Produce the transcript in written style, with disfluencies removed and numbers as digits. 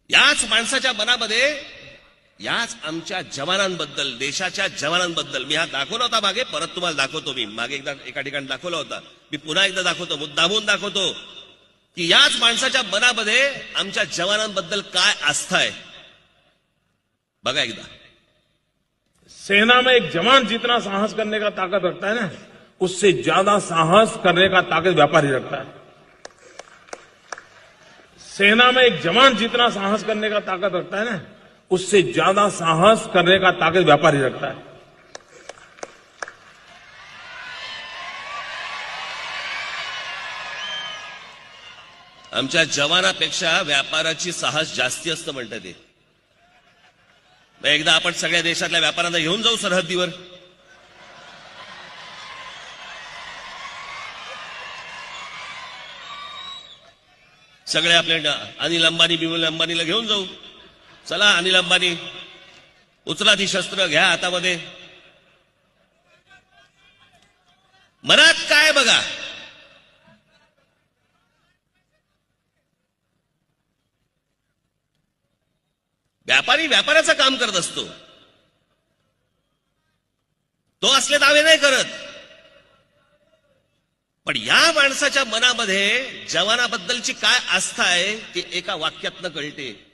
याच माणसाच्या मनामध्ये याच आमच्या जवानांबद्दल, देशाच्या जवानांबद्दल, मी हा दाखवला होता मागे, परत तुम्हाला दाखवतो. मी मागे एकदा एका ठिकाणी दाखवला होता, मी पुन्हा एकदा दाखवतो, मुद्दामून दाखवतो की याच माणसाच्या मनामध्ये आमच्या जवानांबद्दल काय आस्था आहे. बघा एकदा. सेना में एक जवान जितना साहस करने का ताकत रखता है ना, उससे ज्यादा साहस करने का ताकत व्यापारी रखता है. सेना में एक जवान जितना साहस करने का ताकत रखता है ना, उससे ज्यादा साहस करने का ताकत व्यापारी रखता है. आमच्या जवानापेक्षा व्यापाराची साहस जास्ती असतं म्हणतात ते. एकदा आपण सगळ्या देशातल्या व्यापाऱ्यांना घेऊन जाऊ सरहद्दीवर. सगळे आपले अनिल अंबानी, बिमल अंबानीला घेऊन जाऊ. चला अनिल अंबानी, उचला ती शस्त्र, घ्या हातामध्ये. मनात काय बघा. व्यापारी व्यापाराचं काम करत असतो, तो असले दावे नाही करत. पण या माणसाच्या मनामध्ये जवानाबद्दलची काय आस्था आहे ती एका वाक्यातनं कळते.